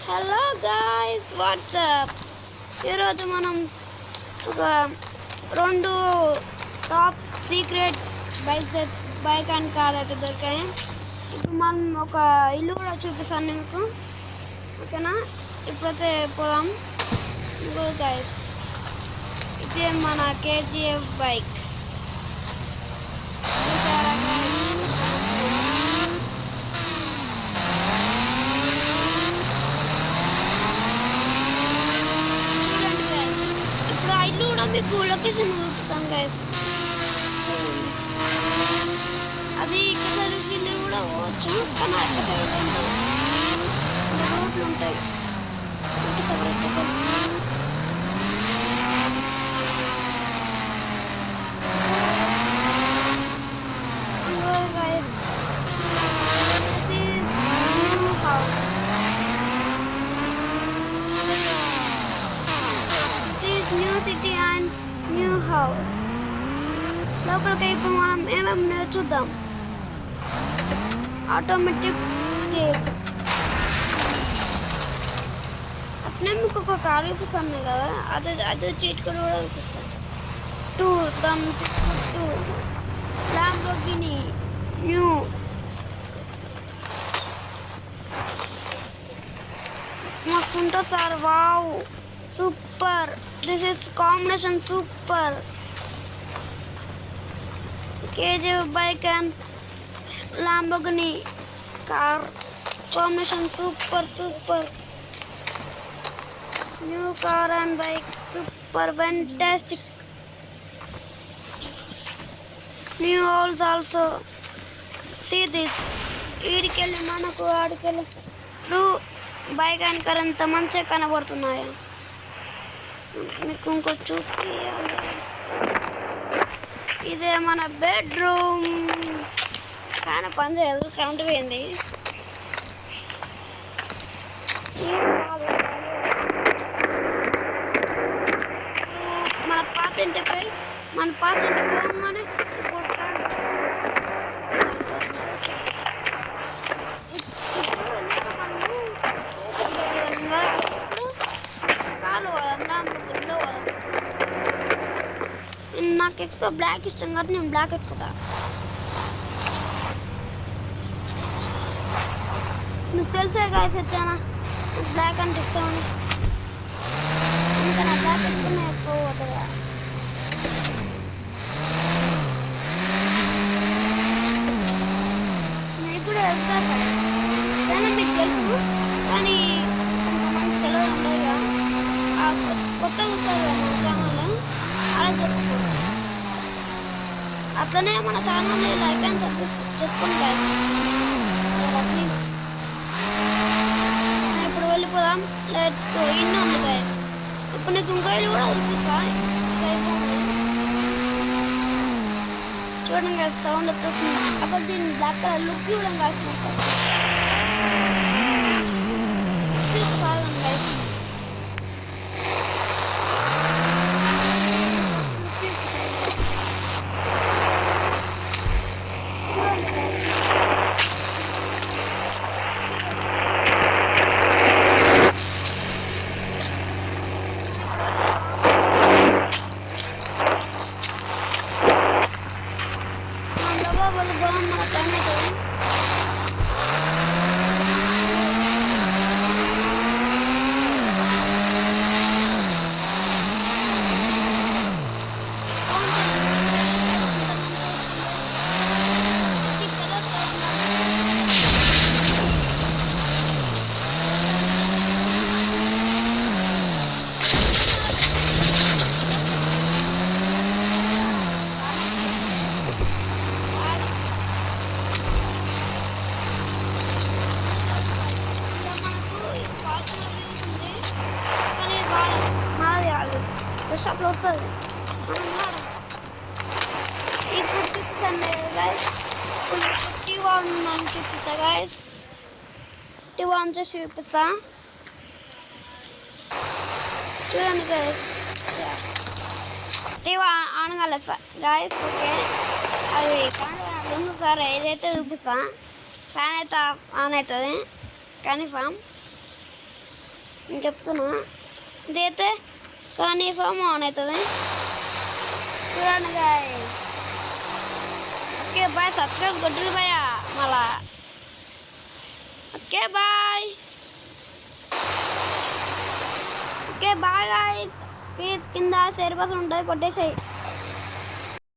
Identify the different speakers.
Speaker 1: Hello guys WhatsApp. ఈరోజు మనం ఒక రెండు top secret bike and car అయితే దొరికాయి. ఇప్పుడు మనం ఒక ఇల్లు కూడా చూపిస్తాను మీకు, ఓకేనా? ఇప్పుడైతే పోదాం. గాయ్స్, ఇదే మన కేజీఎఫ్ బైక్. మీకు లొకేషన్ చూపిస్తాను గైస్. అది ఇక్కడ వెళ్ళి కూడా పోవచ్చు, కానీ అక్కడ రోడ్లు ఉంటాయి. City and new house. లోపలికి ఇప్పుడు మనం ఏమేమి నేర్చుద్దాం. ఆటోమేటిక్ గేట్, అట్నే మీకు ఒక కారు చూపిస్తాను కదా, అది చీట్ కూడా చూపిస్తాను. Two Lamborghini new. మస్తు ఉంటుంది sir, wow super. This is combination super. KGF bike and Lamborghini car combination super. New car and bike super fantastic. New house also. See this. ఈడికెళ్ళి మనకు ఆడికెళ్ళి ట్రూ బైక్ అండ్ కార్ ఎంత మంచిగా కనబడుతున్నాయో మీకు ఇంకో చూపి. ఇదే మన బెడ్రూమ్. కానీ పని చేయదు, కరెంట్ పోయింది. మన పాత ఇంటికి పోగానే నాకు ఎక్కువ బ్లాక్ ఇష్టం కాబట్టి నేను బ్లాక్ ఎక్కుతా. మీకు తెలిసే గాయస్ వచ్చానా బ్లాక్ అంటే ఇష్టం అని. ఇంకా నా బ్లాక్ ఎక్కువనే ఎక్కువ పోతుందా. నేను కూడా వెళ్తాను కానీ మీకు తెలుసు, కానీ కొంతమంది తెలియదు ఉండగా కొత్తగా వస్తారు మన ఛానల్ అలా చెప్పుకోండి. అట్లనే మన ఛానల్ని లైక్ అండ్ సబ్స్క్రైబ్ చేసుకోండి గాయ్స్, ప్లీజ్. ఇప్పుడు వెళ్ళిపోదాం. Let's go. ఇన్ని ఉంది గాయ్స్. ఇప్పుడు నీకు ఇంకో ఇల్లు కూడా చూపిస్తా. చూడండి గాయ్స్, సౌండ్ వచ్చేస్తుంది. అప్పుడు దీన్ని బ్లాక్ కలర్ లుక్ చూడండి గాయ్స్. గాయ్స్ షాప్లో వస్తుంది. ఇప్పుడు చూపిస్తాను గాయస్. టీవాన్ అని చూపిస్తా గాయస్. టీవాన్ చేసి చూపిస్తా చూడండి గాయస్. టీవా ఆన్ కాలేదు సార్ గాయస్. ఓకే, అది ఉంది సార్. ఏదైతే చూపిస్తా. ఫ్యాన్ అయితే ఆన్ అవుతుంది కన్ఫామ్. నేను చెప్తున్నా ఇదైతే కానీ ఫామ్ ఆన్ అవుతుంది చూడండి గైస్. ఓకే బాయ్, సబ్స్క్రైబ్ కొట్టులు బాయ్ మళ్ళా. Okay bye, okay bye guys. Please కింద షేర్ బస్ ఉంటుంది, కొట్టేసాయి.